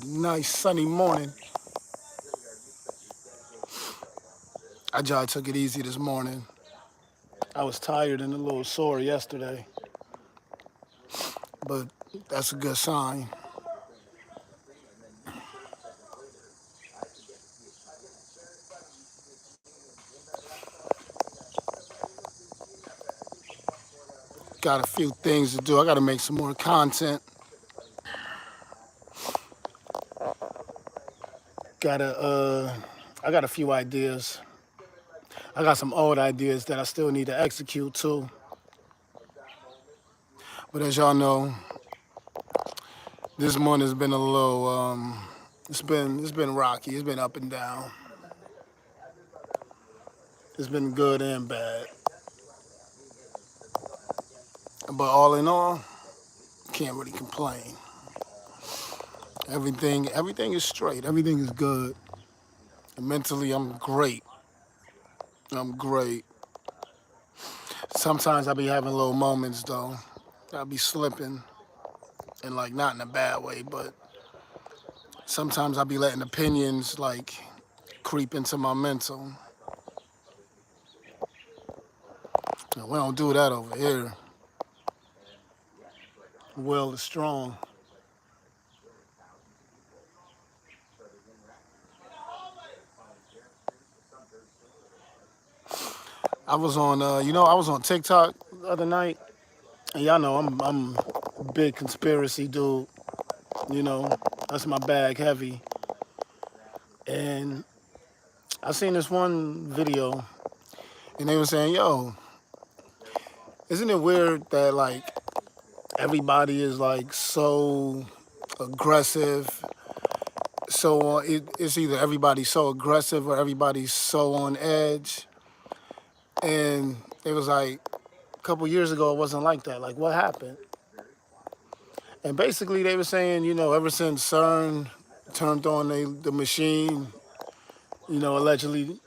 Nice sunny morning. I just took it easy this morning. I was tired and a little sore yesterday, but that's a good sign. Got a few things to do. I got to make some more content. Gotta, I got a few ideas. I got some old ideas that I still need to execute too. But as y'all know, this month has been a little, it's been rocky. It's been up and down. It's been good and bad. But all in all, can't really complain. Everything is straight. Everything is good. And mentally, I'm great. I'm great. Sometimes I be having little moments though. I'll be slipping, and like not in a bad way, but sometimes I be letting opinions like creep into my mental. And we don't do that over here. Will is strong. I was on TikTok the other night, and y'all know I'm a big conspiracy dude. You know, that's my bag heavy. And I seen this one video, and they were saying, "Yo, isn't it weird that like everybody is like so aggressive? So it's either everybody's so aggressive or everybody's so on edge." And it was like a couple years ago, it wasn't like that. Like, what happened? And basically, they were saying, ever since CERN turned on the machine, allegedly,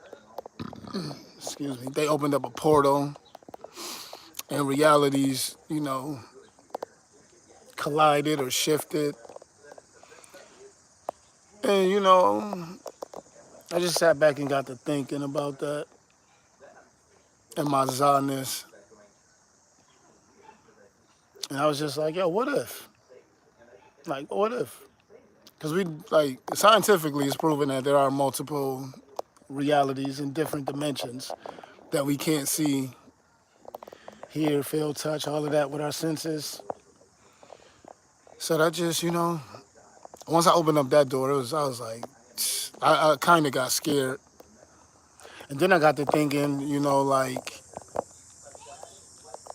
excuse me, they opened up a portal and realities, collided or shifted. And, I just sat back and got to thinking about that and my zawness. And I was just like, yo, what if? Like, what if? Because like, scientifically, it's proven that there are multiple realities in different dimensions that we can't see, hear, feel, touch, all of that with our senses. So that just, once I opened up that door, I was like, I kind of got scared. And then I got to thinking, like,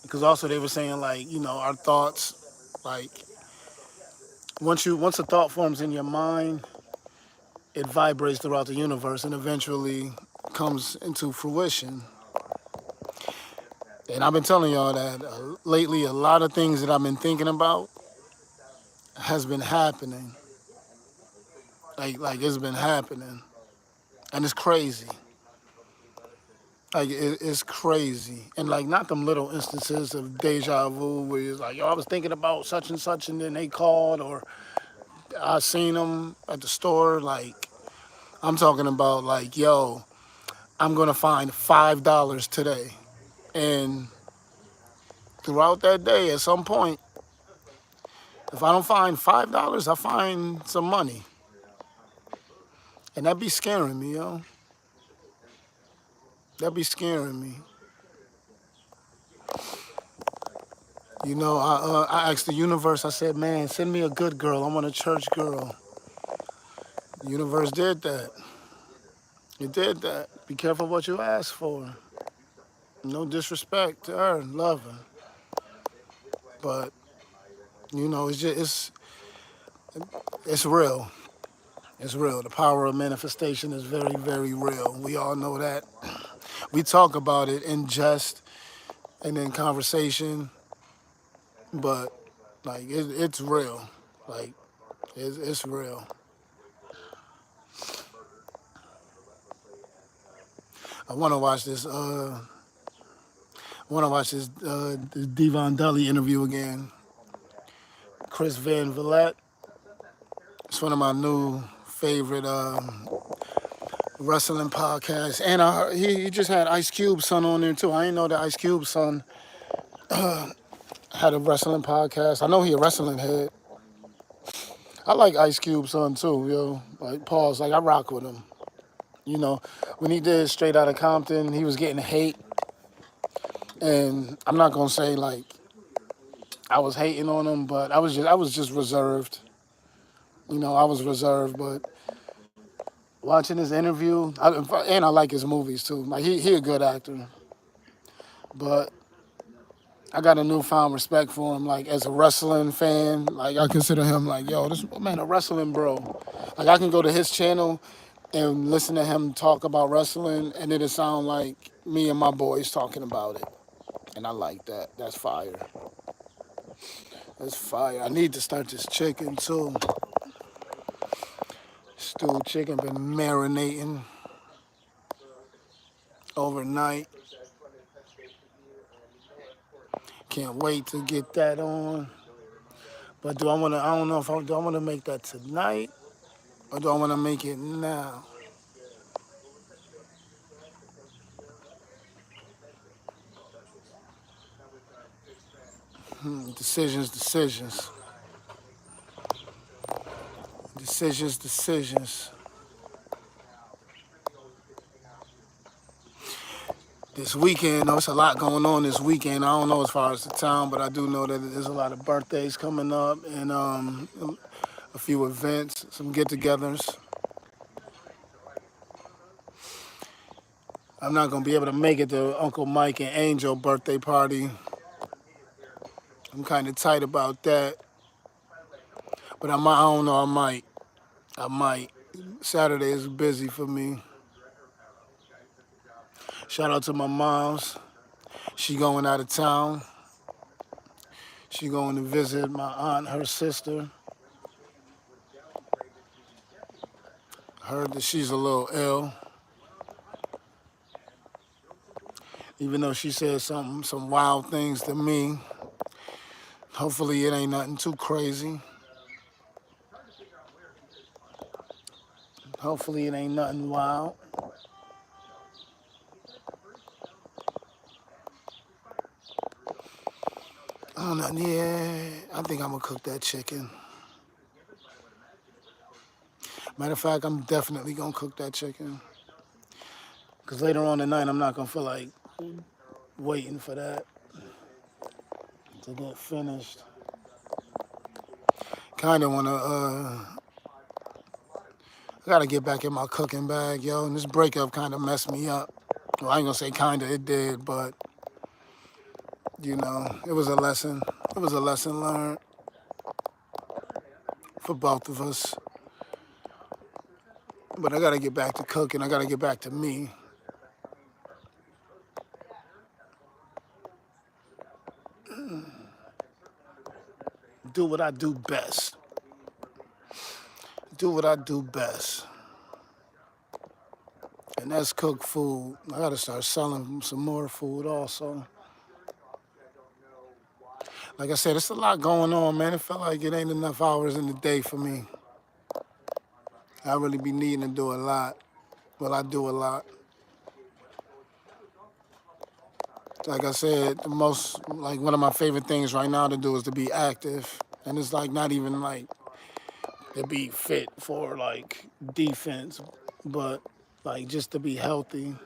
because also they were saying, like, our thoughts, like, once a thought forms in your mind, it vibrates throughout the universe and eventually comes into fruition. And I've been telling y'all that lately, a lot of things that I've been thinking about has been happening. Like it's been happening, and it's crazy. Like it's crazy, and like not them little instances of deja vu where it's like, yo, I was thinking about such, and then they called, or I seen them at the store. Like I'm talking about, like, yo, I'm gonna find $5 today, and throughout that day, at some point, if I don't find $5, I find some money, and that be scaring me, yo. That be scaring me. I asked the universe. I said, man, send me a good girl. I want a church girl. The universe did that. It did that. Be careful what you ask for. No disrespect to her, love her, but it's just it's real. It's real. The power of manifestation is very, very real. We all know that. We talk about it in jest and in conversation, but like it's real. Like it's real. I want to watch this. I want to watch this Devon Dudley interview again. Chris Van Vliet, It's one of my new favorite wrestling podcasts. And he just had Ice Cube's son on there too. I didn't know that Ice Cube's son had a wrestling podcast. I know he a wrestling head. I like Ice Cube's son too, yo. Like pause, like I rock with him. You know, when he did Straight Outta Compton, he was getting hate. And I'm not gonna say like I was hating on him, but I was just reserved. You know, I was reserved, but watching his interview, and I like his movies too. Like he a good actor, but I got a newfound respect for him. Like as a wrestling fan, like I consider him like yo, this man a wrestling bro. Like I can go to his channel and listen to him talk about wrestling, and it'll sound like me and my boys talking about it, and I like that. That's fire. That's fire. I need to start this chicken too. Stewed chicken been marinating overnight. Can't wait to get that on. But do I want to? I don't know if do I want to make that tonight or do I want to make it now? Decisions, decisions, decisions, decisions. This weekend, though, it's a lot going on this weekend. I don't know as far as the town, but I do know that there's a lot of birthdays coming up and a few events, some get-togethers. I'm not gonna be able to make it to Uncle Mike and Angel birthday party. I'm kind of tight about that, but I don't know. I might. Saturday is busy for me. Shout out to my moms. She going out of town. She going to visit my aunt, her sister. Heard that she's a little ill, even though she said some wild things to me. Hopefully it ain't nothing too crazy. Hopefully it ain't nothing wild. Oh no, yeah. I think I'm gonna cook that chicken. Matter of fact, I'm definitely gonna cook that chicken. Cause later on tonight I'm not gonna feel like waiting for that to get finished. Kinda wanna I gotta get back in my cooking bag, yo. And this breakup kinda messed me up. Well, I ain't gonna say kinda, it did, but you know, it was a lesson. It was a lesson learned for both of us. But I gotta get back to cooking. I gotta get back to me. Do what I do best. Do what I do best. And that's cook food. I gotta start selling some more food also. Like I said, it's a lot going on, man. It felt like it ain't enough hours in the day for me. I really be needing to do a lot. Well, I do a lot. Like I said, like one of my favorite things right now to do is to be active. And it's like not even like to be fit for like defense, but like just to be healthy.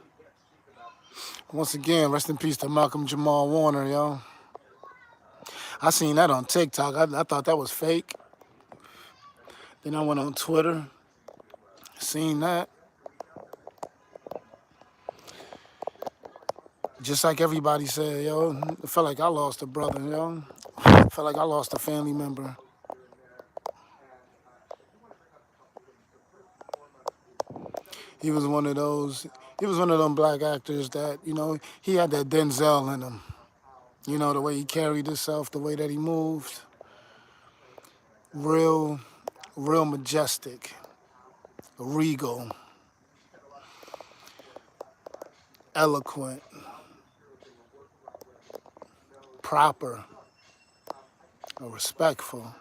Once again, rest in peace to Malcolm Jamal Warner, yo. I seen that on TikTok. I thought that was fake. Then I went on Twitter, seen that. Just like everybody said, yo, it felt like I lost a brother, yo. It felt like I lost a family member. He was one of those, he was one of them black actors that, you know, he had that Denzel in him. You know, the way he carried himself, the way that he moved. Real, real majestic, regal, eloquent, proper, respectful.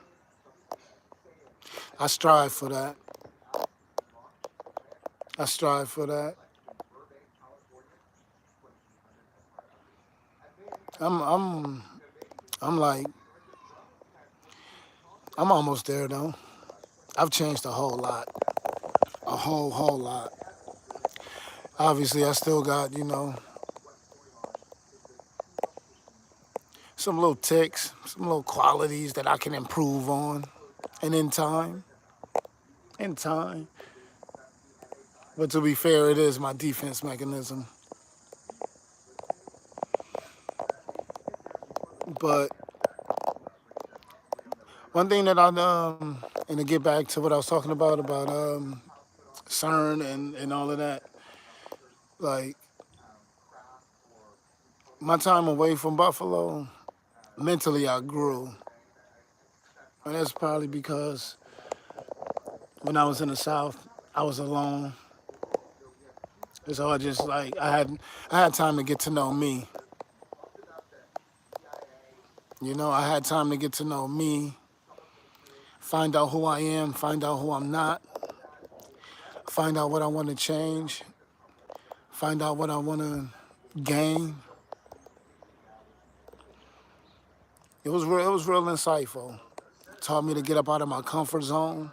I strive for that. I strive for that. I'm I'm I'm like I'm almost there though. I've changed a whole lot. A whole lot. Obviously I still got, some little ticks, some little qualities that I can improve on. And in time. But to be fair, it is my defense mechanism. But one thing that and to get back to what I was talking about CERN and all of that, like my time away from Buffalo, mentally I grew. And that's probably because when I was in the South, I was alone. And so I just like I had time to get to know me. I had time to get to know me, find out who I am, find out who I'm not, find out what I want to change, find out what I want to gain. It was real insightful. Taught me to get up out of my comfort zone,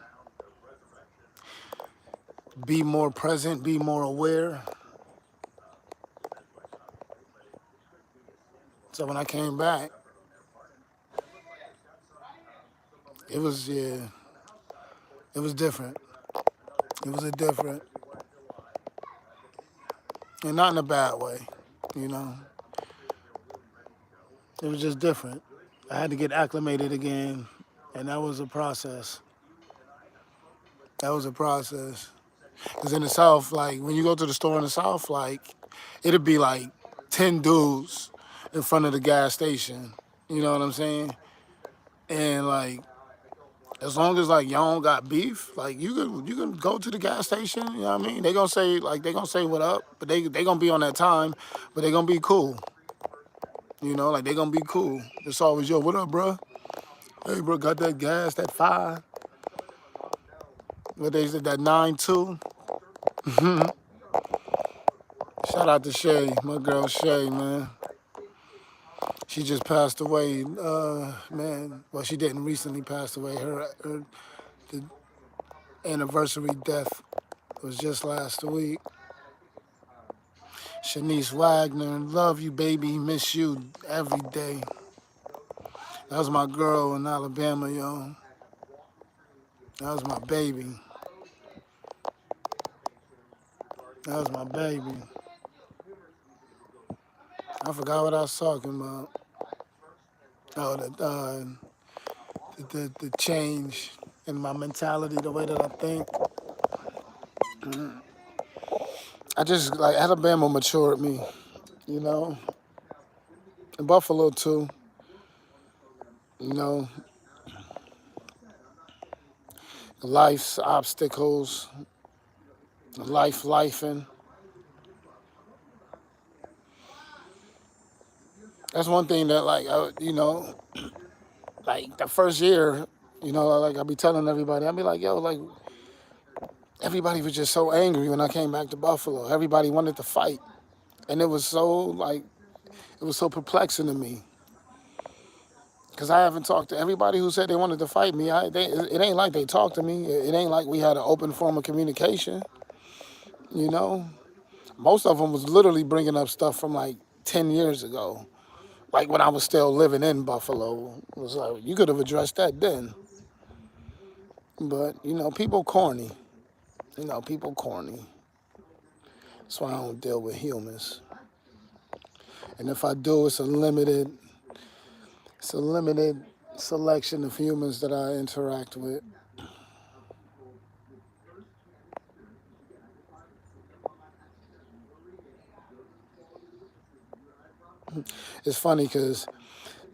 be more present, be more aware. So when I came back, it was yeah, it was different. It was a different, and not in a bad way, you know. It was just different. I had to get acclimated again, and that was a process. That was a process. Because in the South, like when you go to the store in the South, like it'd be like 10 dudes in front of the gas station. You know what I'm saying? And like as long as like y'all don't got beef, like you can go to the gas station. You know what I mean? They gonna say what up, but they gonna be on that time, but they gonna be cool. Like they gonna be cool. It's always yo, what up, bro? Hey, bro, got that gas, that five. What they said, that 9.2. Shout out to Shay, my girl Shay, man. She just passed away, man. Well, she didn't recently pass away. Her the anniversary death was just last week. Shanice Wagner, love you, baby. Miss you every day. That was my girl in Alabama, yo. That was my baby. That was my baby. I forgot what I was talking about. Oh, the change in my mentality, the way that I think. I just like Alabama matured me, you know, and Buffalo too. You know, life's obstacles, lifing. That's one thing that like the first year, like I be telling everybody, I be like, yo, like everybody was just so angry when I came back to Buffalo. Everybody wanted to fight, and it was so perplexing to me. Cause I haven't talked to everybody who said they wanted to fight me. It ain't like they talked to me. It ain't like we had an open form of communication. You know, most of them was literally bringing up stuff from like 10 years ago, like when I was still living in Buffalo. It was like you could have addressed that then. But people corny. People corny. That's why I don't deal with humans. And if I do, it's a limited selection of humans that I interact with. It's funny because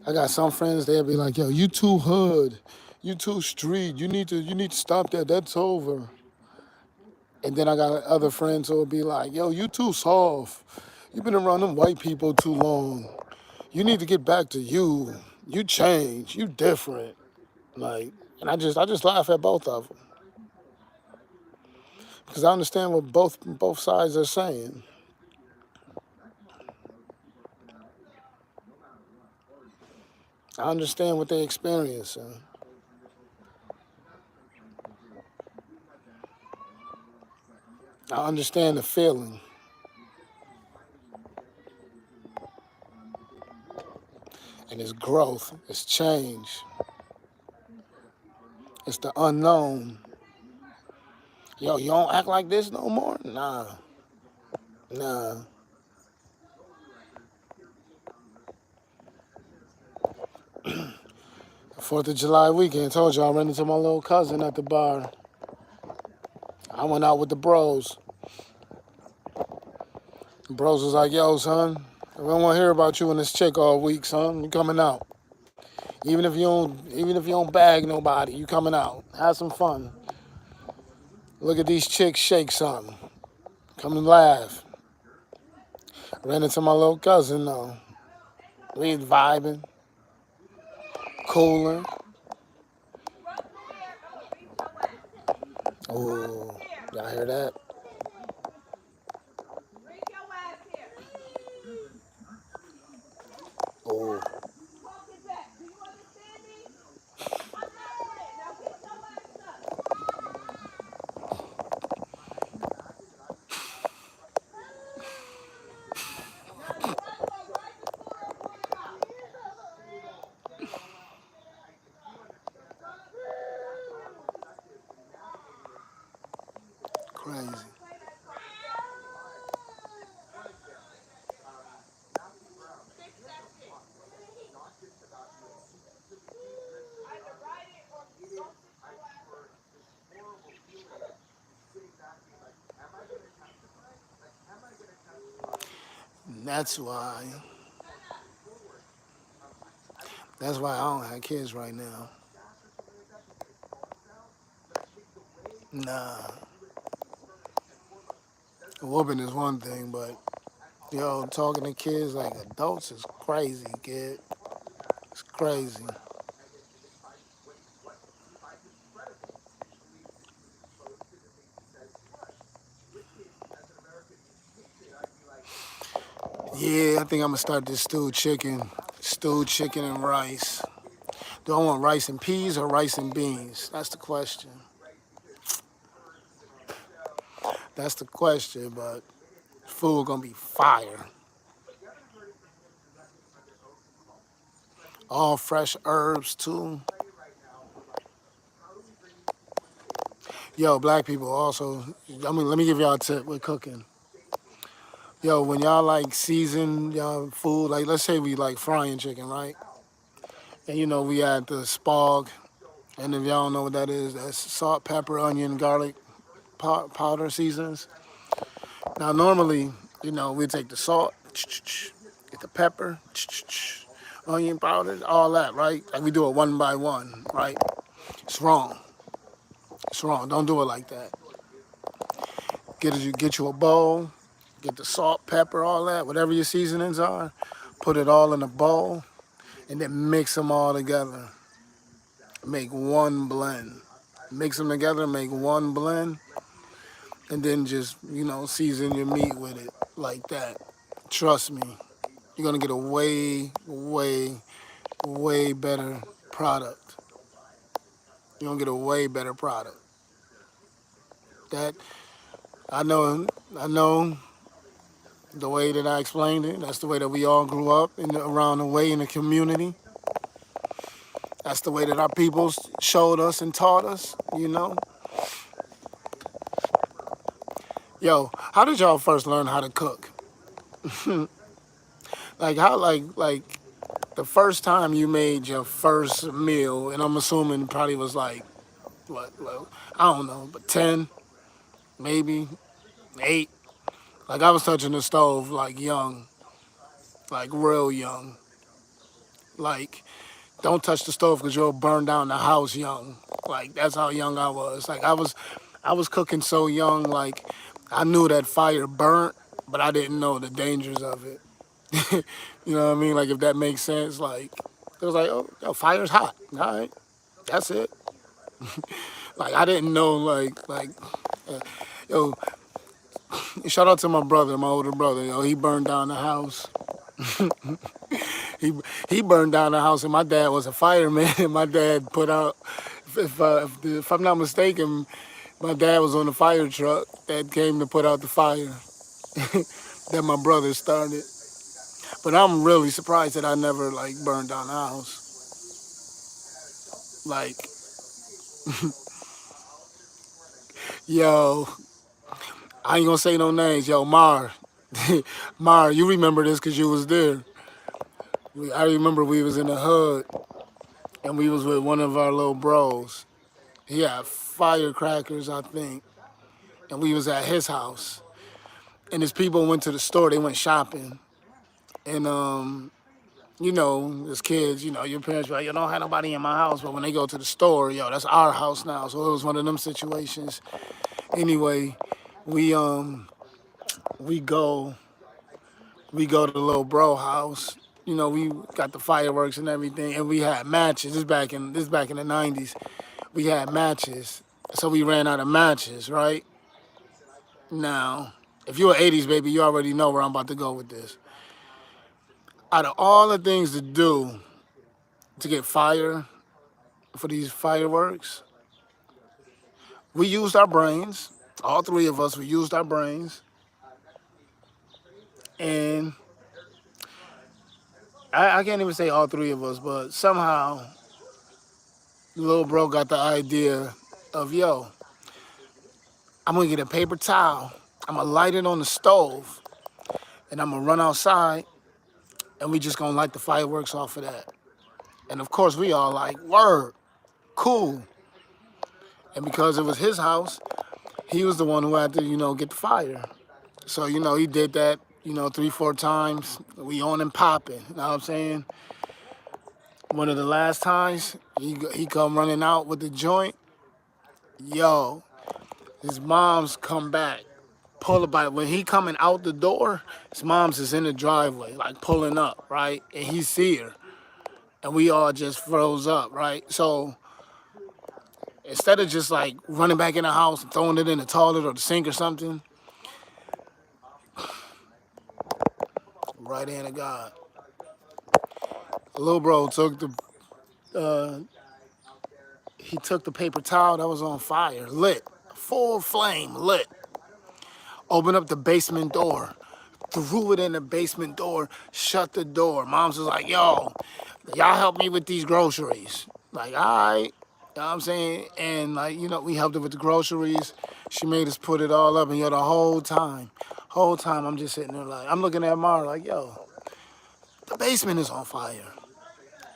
I got some friends. They'll be like, "Yo, you too hood, you too street. You need to stop that. That's over." And then I got other friends who will be like, "Yo, you too soft. You've been around them white people too long. You need to get back to you. You change. You different." Like, And I just laugh at both of them because I understand what both sides are saying. I understand what they're experiencing. I understand the feeling. And it's growth, it's change, it's the unknown. Yo, you don't act like this no more? Nah, nah. 4th of July weekend, told you I ran into my little cousin at the bar. I went out with the bros. The bros was like, yo, son, I don't want to hear about you and this chick all week, son. You coming out. Even if you don't bag nobody, you coming out. Have some fun. Look at these chicks shake something. Come and laugh. Ran into my little cousin though. We vibing, cooling. Oh, y'all hear that? Oh, crazy. That's why. That's why I don't have kids right now. Nah, whooping is one thing, but yo, talking to kids like adults is crazy, kid. It's crazy. Yeah, I think I'm gonna start this stewed chicken and rice. Do I want rice and peas or rice and beans? That's the question. That's the question, but food gonna be fire. All fresh herbs too. Yo, black people also. I mean, let me give y'all a tip with cooking. Yo, when y'all like season y'all food, like let's say we like frying chicken, right? And we add the spog, and if y'all don't know what that is, that's salt, pepper, onion, garlic powder seasons. Now normally, we take the salt, get the pepper, onion powder, all that, right? Like we do it one by one, right? It's wrong. It's wrong. Don't do it like that. Get you a bowl, get the salt, pepper, all that, whatever your seasonings are, put it all in a bowl, and then mix them all together. Make one blend. Mix them together, make one blend, and then just, season your meat with it like that. Trust me, you're gonna get a way, way, way better product. You're gonna get a way better product. That I know the way that I explained it. That's the way that we all grew up around the way in the community. That's the way that our people showed us and taught us. Yo, how did y'all first learn how to cook? Like how like the first time you made your first meal, and I'm assuming it probably was like what, well, I don't know, but 10, maybe 8. Like I was touching the stove like young, like real young. Like don't touch the stove because you'll burn down the house young. Like that's how young I was. Like I was cooking so young. Like I knew that fire burnt, but I didn't know the dangers of it. You know what I mean? Like if that makes sense. Like it was like, oh, yo, fire's hot. All right, that's it. Like I didn't know yo, shout out to my brother, my older brother. Yo, he burned down the house. He he burned down the house, and my dad was a fireman. And my dad put out, if I'm not mistaken, my dad was on the fire truck that came to put out the fire that my brother started. But I'm really surprised that I never like burned down the house. Like, yo, I ain't gonna say no names. Yo, Mar, Mar, you remember this because you was there. I remember we was in the hood and we was with one of our little bros. He had firecrackers, I think, and we was at his house. And his people went to the store. They went shopping, and you know, as kids, you know, your parents be like, "You don't have nobody in my house," but when they go to the store, yo, that's our house now. So it was one of them situations. Anyway, we um we go we go to the little bro house. You know, we got the fireworks and everything, and we had matches. This back in the '90s. We had matches, so we ran out of matches. Right now, if you're an '80s baby, you already know where I'm about to go with this. Out of all the things to do to get fire for these fireworks, we used our brains. All three of us, we used our brains, and I can't even say all three of us, but somehow the little bro got the idea of, yo, I'm gonna get a paper towel, I'm gonna light it on the stove, and I'm gonna run outside, and we just gonna light the fireworks off of that. And of course, we all like, word, cool. And because it was his house, he was the one who had to, get the fire. So, he did that, 3, 4 times. We on and popping, you know what I'm saying? One of the last times, he come running out with the joint. Yo, his mom's come back, pull about when he coming out the door. His mom's is in the driveway, like pulling up, right? And he see her, and we all just froze up, right? So instead of just like running back in the house and throwing it in the toilet or the sink or something, right hand of God, little bro took uh, he took the paper towel that was on fire, lit, full flame, lit. Opened up the basement door, threw it in the basement door, shut the door. Mom's was like, yo, y'all help me with these groceries. Like, all right. You know what I'm saying? And like, we helped her with the groceries. She made us put it all up. And the whole time I'm just sitting there like, I'm looking at Mara like, yo, the basement is on fire.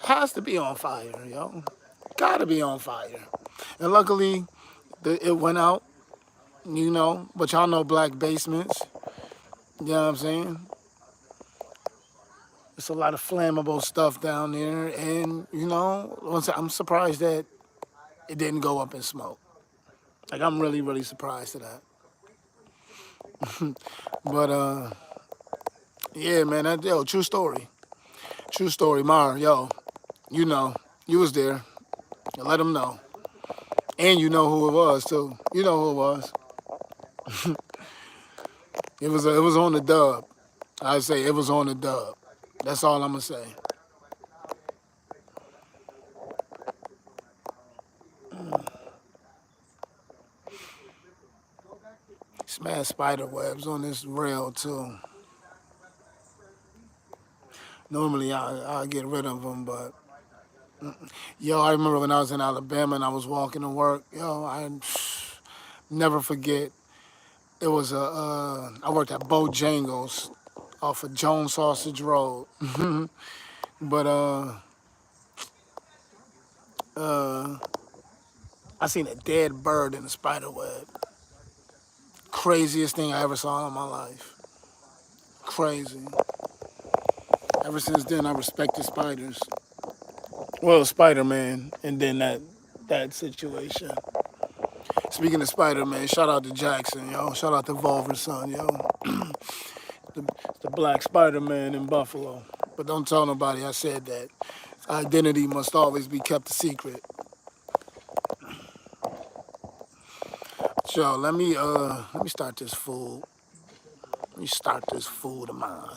Has to be on fire, yo. Gotta be on fire. And luckily, it went out, but y'all know black basements. You know what I'm saying? It's a lot of flammable stuff down there, and I'm surprised that it didn't go up in smoke. Like I'm really, really surprised at that. But yeah, man, true story, Mar, yo, you know, you was there, and let them know, and you know who it was too. You know who it was. It was on the dub. I say it was on the dub. That's all I'm gonna say. Smash spider webs on this rail too. Normally I get rid of them, but yo, I remember when I was in Alabama and I was walking to work. Yo, I never forget. It was I worked at Bojangles off of Jones Sausage Road, but uh, I seen a dead bird in a spider web. Craziest thing I ever saw in my life. Crazy. Ever since then, I respected spiders. Well, Spider-Man, and then that situation. Speaking of Spider-Man, shout out to Jackson, yo. Shout out to Volver's son, yo. the Black Spider-Man in Buffalo. But don't tell nobody I said that. Identity must always be kept a secret. sure. Let me start this food. Let me start this food of mine.